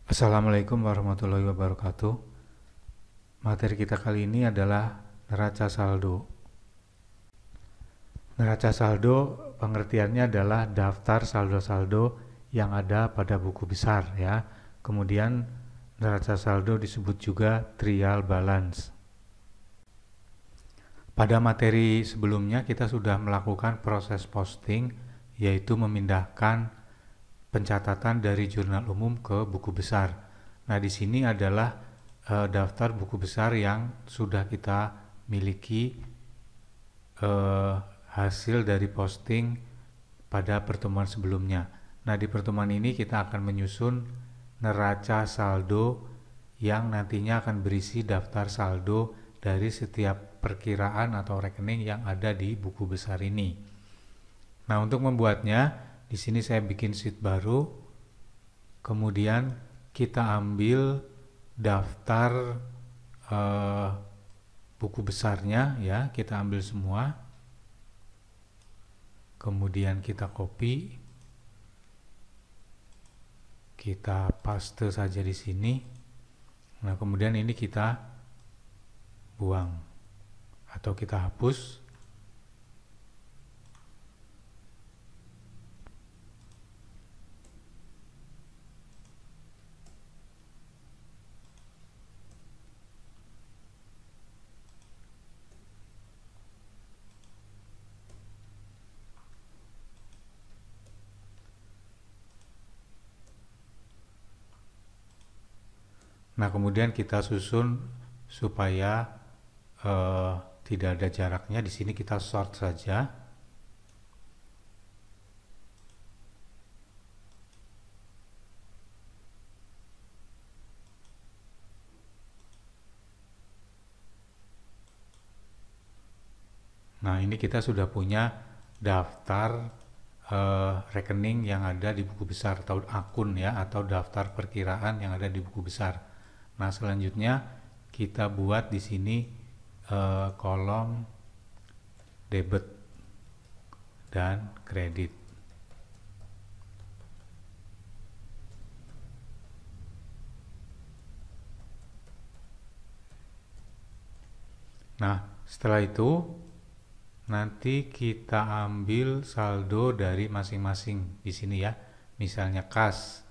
Assalamualaikum warahmatullahi wabarakatuh. Materi kita kali ini adalah neraca saldo. Neraca saldo pengertiannya adalah daftar saldo-saldo yang ada pada buku besar ya. Kemudian neraca saldo disebut juga trial balance. Pada materi sebelumnya kita sudah melakukan proses posting, yaitu memindahkan pencatatan dari jurnal umum ke buku besar. Nah, di sini adalah daftar buku besar yang sudah kita miliki hasil dari posting pada pertemuan sebelumnya. Nah, di pertemuan ini kita akan menyusun neraca saldo yang nantinya akan berisi daftar saldo dari setiap perkiraan atau rekening yang ada di buku besar ini. Nah, untuk membuatnya, di sini saya bikin sheet baru. Kemudian kita ambil daftar buku besarnya ya, kita ambil semua. Kemudian kita copy. Kita paste saja di sini. Nah, kemudian ini kita buang atau kita hapus. Nah, kemudian kita susun supaya tidak ada jaraknya. Di sini kita sort saja. Nah, ini kita sudah punya daftar rekening yang ada di buku besar atau akun ya, atau daftar perkiraan yang ada di buku besar. Nah, selanjutnya kita buat di sini kolom debit dan kredit. Nah, setelah itu nanti kita ambil saldo dari masing-masing di sini ya. Misalnya kas.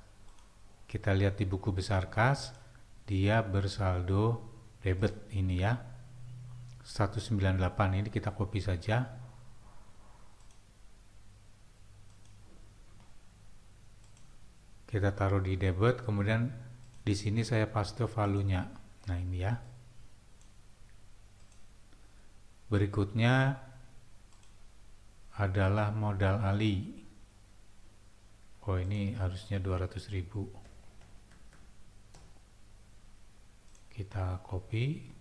Kita lihat di buku besar kas, dia bersaldo debit ini ya. 198 ini kita copy saja. Kita taruh di debit, kemudian di sini saya paste value-nya. Nah, ini ya. Berikutnya adalah modal Ali. Oh, ini harusnya 200.000. Kita copy.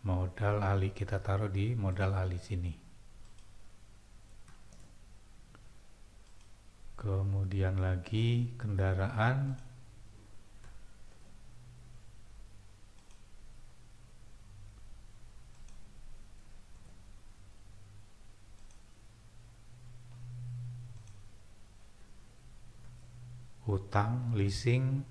Modal Ali kita taruh di modal Ali sini. Kemudian lagi kendaraan. Utang, leasing,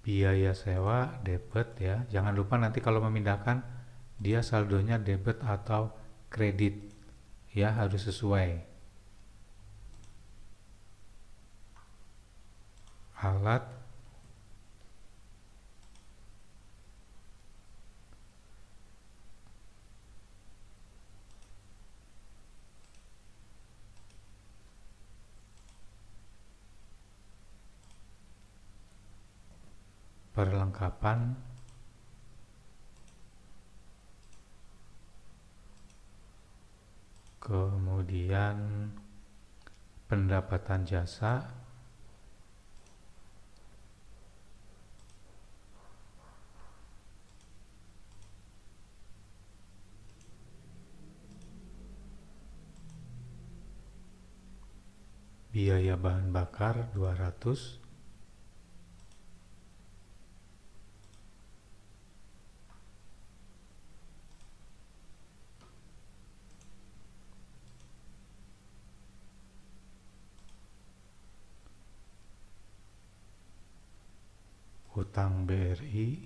biaya sewa, debit ya. Jangan lupa nanti kalau memindahkan dia saldonya debit atau kredit ya, harus sesuai. Alat, perlengkapan, kemudian pendapatan jasa, biaya bahan bakar 200, utang BRI,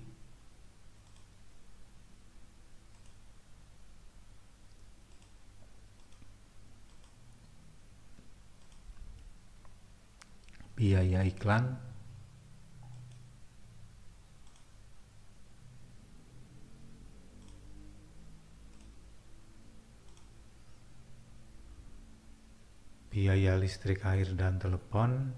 biaya iklan, biaya listrik, air, dan telepon,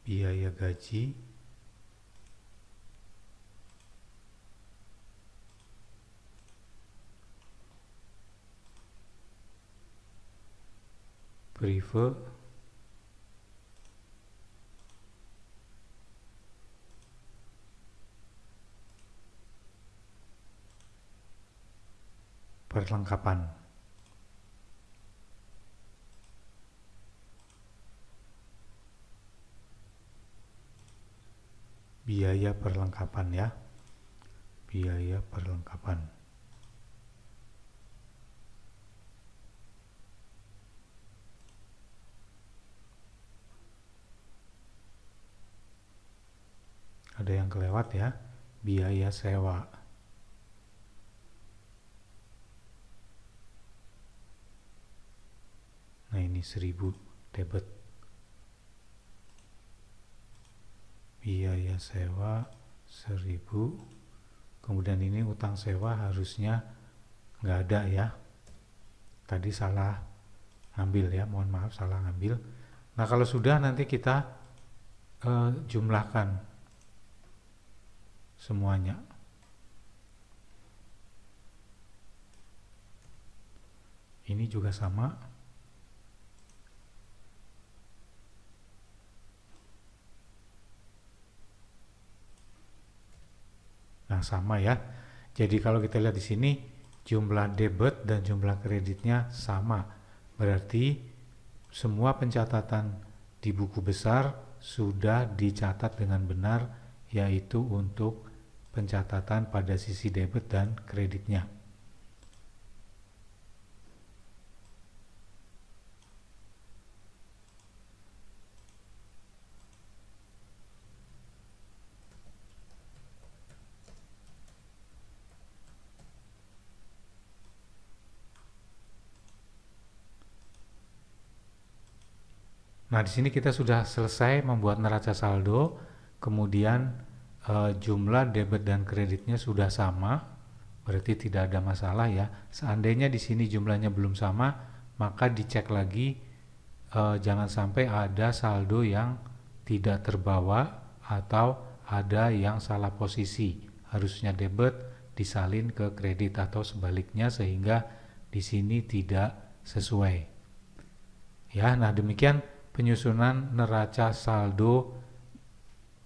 biaya gaji, prive, perlengkapan. Biaya perlengkapan ya. Biaya perlengkapan. Ada yang kelewat ya. Biaya sewa. Nah, ini 1000 debit. Biaya sewa 1000. Kemudian ini utang sewa harusnya nggak ada ya. Tadi salah ngambil ya, mohon maaf salah ngambil. Nah, kalau sudah nanti kita jumlahkan semuanya. Ini juga sama. Nah, sama ya. Jadi kalau kita lihat di sini jumlah debit dan jumlah kreditnya sama. Berarti semua pencatatan di buku besar sudah dicatat dengan benar, yaitu untuk pencatatan pada sisi debit dan kreditnya. Nah, di sini kita sudah selesai membuat neraca saldo, kemudian jumlah debit dan kreditnya sudah sama, berarti tidak ada masalah ya. Seandainya di sini jumlahnya belum sama, maka dicek lagi, jangan sampai ada saldo yang tidak terbawa atau ada yang salah posisi. Harusnya debit disalin ke kredit atau sebaliknya, sehingga di sini tidak sesuai. Ya, nah demikian penyusunan neraca saldo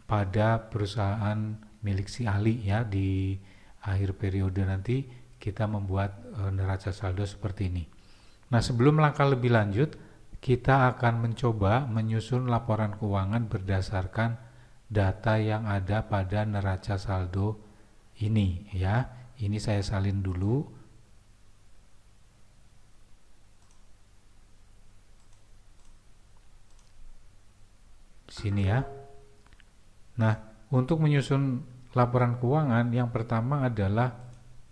pada perusahaan milik si Ali ya. Di akhir periode nanti kita membuat neraca saldo seperti ini. Nah, sebelum langkah lebih lanjut, kita akan mencoba menyusun laporan keuangan berdasarkan data yang ada pada neraca saldo ini ya. Ini saya salin dulu. Sini ya. Nah, untuk menyusun laporan keuangan yang pertama adalah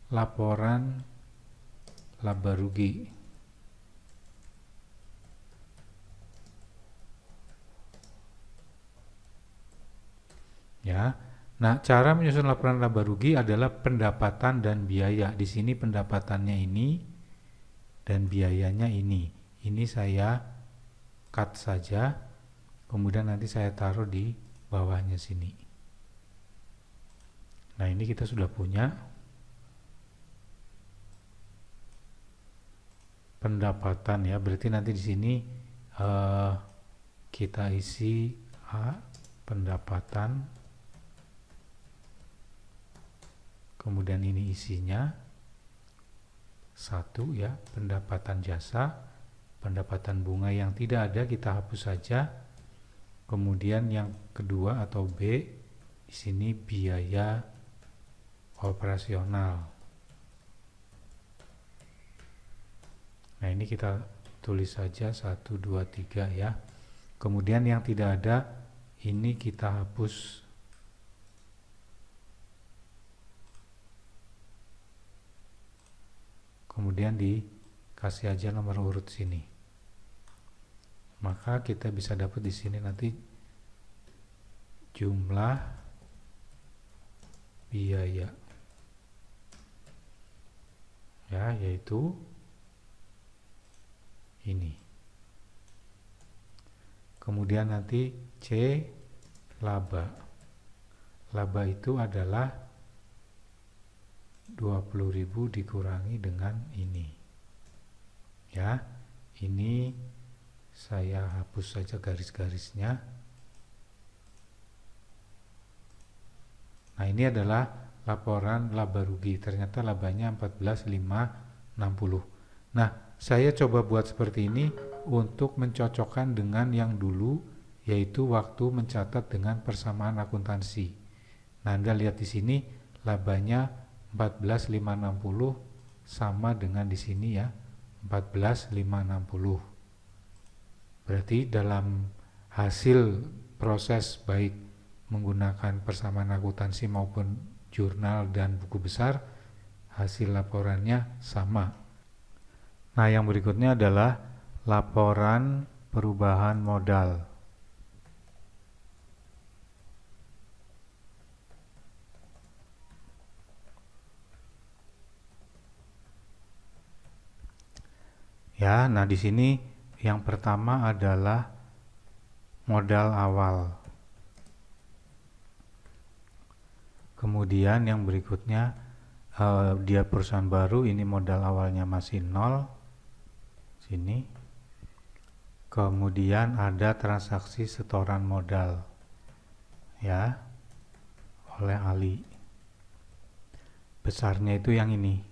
laporan laba rugi. Ya. Nah, cara menyusun laporan laba rugi adalah pendapatan dan biaya. Di sini pendapatannya ini dan biayanya ini. Ini saya cut saja. Kemudian nanti saya taruh di bawahnya sini. Nah, ini kita sudah punya pendapatan ya. Berarti nanti di sini kita isi A, pendapatan. Kemudian ini isinya 1 ya, pendapatan jasa. Pendapatan bunga yang tidak ada kita hapus saja. Kemudian yang kedua atau B, di sini biaya operasional. Nah, ini kita tulis saja 1, 2, 3 ya. Kemudian yang tidak ada ini kita hapus. Kemudian dikasih aja nomor urut sini. Maka kita bisa dapat di sini nanti jumlah biaya ya, yaitu ini. Kemudian nanti C laba. Laba itu adalah 20.000 dikurangi dengan ini. Ya, ini saya hapus saja garis-garisnya. Nah, ini adalah laporan laba rugi. Ternyata labanya 14.560. Nah, saya coba buat seperti ini untuk mencocokkan dengan yang dulu, yaitu waktu mencatat dengan persamaan akuntansi. Nah, Anda lihat di sini labanya 14.560 sama dengan di sini ya, 14.560. Berarti dalam hasil proses baik menggunakan persamaan akuntansi maupun jurnal dan buku besar, hasil laporannya sama. Nah, yang berikutnya adalah laporan perubahan modal. Ya, nah di sini yang pertama adalah modal awal. Kemudian yang berikutnya dia perusahaan baru, ini modal awalnya masih 0. Sini. Kemudian ada transaksi setoran modal. Ya. Oleh Ali. Besarnya itu yang ini.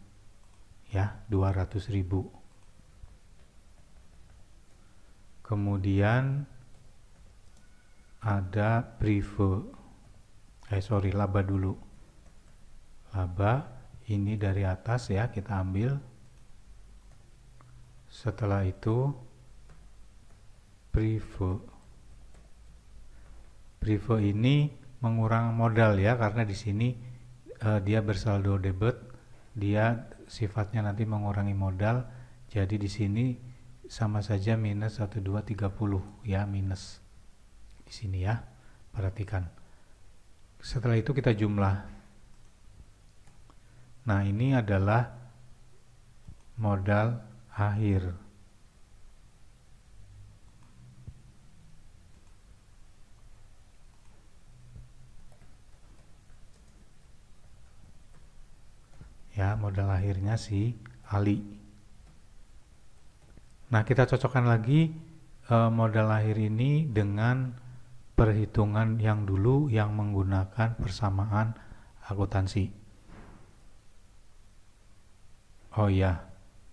Ya, 200.000. Kemudian ada laba dulu. Laba ini dari atas ya, kita ambil. Setelah itu prive ini mengurangi modal ya, karena di sini dia bersaldo debit, dia sifatnya nanti mengurangi modal. Jadi di sini sama saja minus 1230 ya, minus di sini ya, perhatikan. Setelah itu kita jumlah. Nah, ini adalah modal akhir. Ya, modal akhirnya si Ali. Nah, kita cocokkan lagi modal akhir ini dengan perhitungan yang dulu yang menggunakan persamaan akuntansi. Oh ya,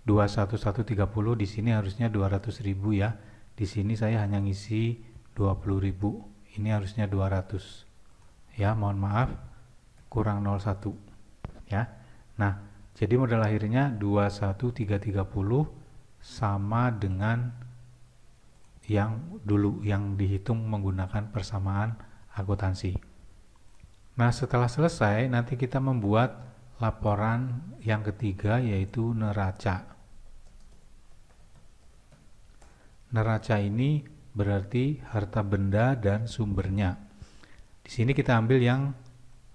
21130 di sini harusnya 200.000 ya. Di sini saya hanya ngisi 20.000. Ini harusnya 200. Ya, mohon maaf, kurang 01 ya. Nah, jadi modal akhirnya 21330 sama dengan yang dulu yang dihitung menggunakan persamaan akuntansi. Nah, setelah selesai nanti kita membuat laporan yang ketiga, yaitu neraca. Neraca ini berarti harta benda dan sumbernya. Di sini kita ambil yang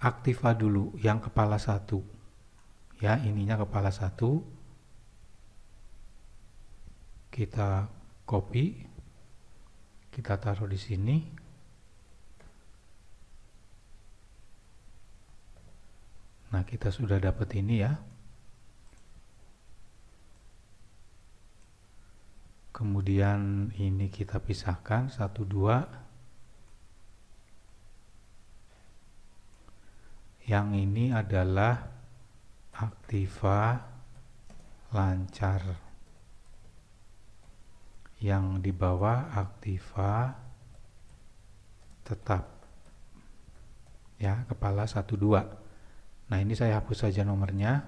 aktiva dulu, yang kepala 1. Ya, ininya kepala 1. Kita copy, kita taruh di sini. Nah, kita sudah dapat ini ya. Kemudian ini kita pisahkan 1, 2. Yang ini adalah aktiva lancar. Yang di bawah aktiva tetap. Ya, kepala 1, 2. Nah, ini saya hapus saja nomornya.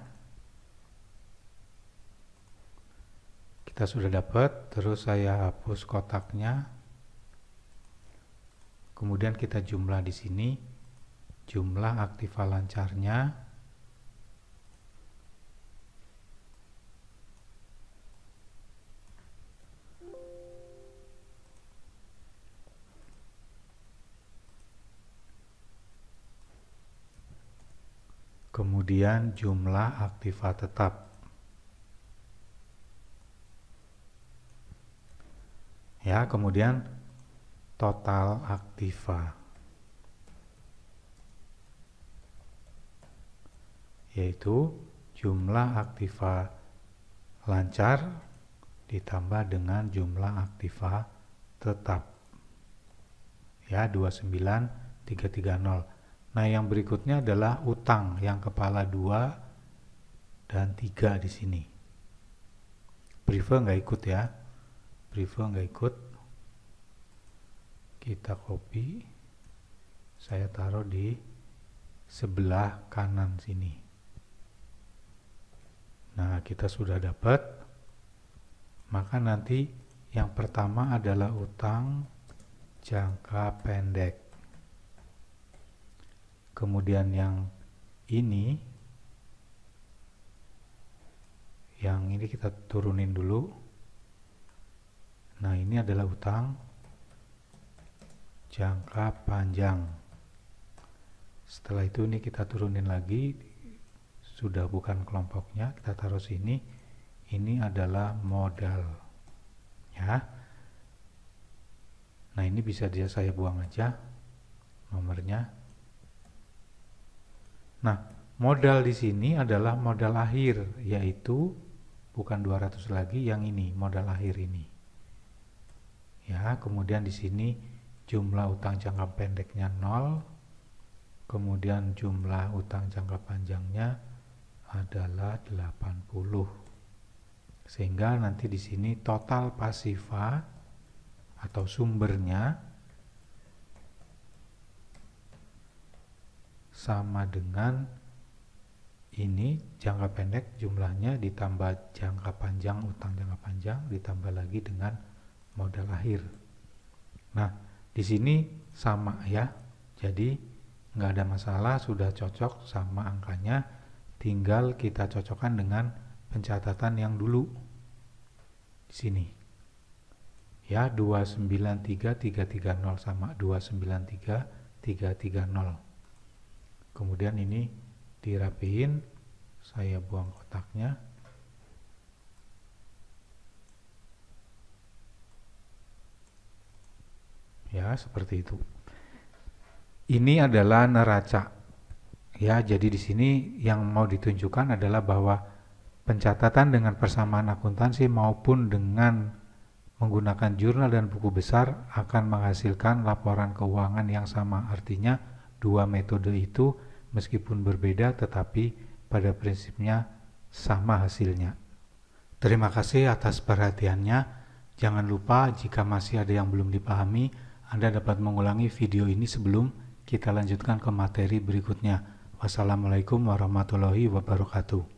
kita sudah dapat. Terus saya hapus kotaknya. Kemudian kita jumlah di sini jumlah aktiva lancarnya. Kemudian jumlah aktiva tetap. Ya, kemudian total aktiva, yaitu jumlah aktiva lancar ditambah dengan jumlah aktiva tetap. Ya, 29330. Nah, yang berikutnya adalah utang yang kepala 2 dan 3 di sini. Prive nggak ikut ya. Prive nggak ikut. Kita copy. Saya taruh di sebelah kanan sini. Nah, kita sudah dapat. Maka nanti yang pertama adalah utang jangka pendek. Kemudian yang ini kita turunin dulu. Nah, ini adalah utang jangka panjang. Setelah itu ini kita turunin lagi, sudah bukan kelompoknya, kita taruh sini. Ini adalah modal. Ya. Nah, ini bisa saya buang aja nomornya. Nah, modal di sini adalah modal akhir, yaitu bukan 200 lagi, yang ini modal akhir ini. Ya, kemudian di sini jumlah utang jangka pendeknya 0, kemudian jumlah utang jangka panjangnya adalah 80. Sehingga nanti di sini total pasiva atau sumbernya sama dengan ini jangka pendek jumlahnya ditambah jangka panjang, utang jangka panjang ditambah lagi dengan modal akhir. Nah, di sini sama ya. Jadi nggak ada masalah, sudah cocok sama angkanya. Tinggal kita cocokkan dengan pencatatan yang dulu di sini. Ya, 293330 sama 293330. Kemudian ini dirapiin, saya buang kotaknya. Ya, seperti itu. Ini adalah neraca. Ya, jadi di sini yang mau ditunjukkan adalah bahwa pencatatan dengan persamaan akuntansi maupun dengan menggunakan jurnal dan buku besar akan menghasilkan laporan keuangan yang sama. Artinya dua metode itu meskipun berbeda tetapi pada prinsipnya sama hasilnya. Terima kasih atas perhatiannya. Jangan lupa jika masih ada yang belum dipahami, Anda dapat mengulangi video ini sebelum kita lanjutkan ke materi berikutnya. Wassalamualaikum warahmatullahi wabarakatuh.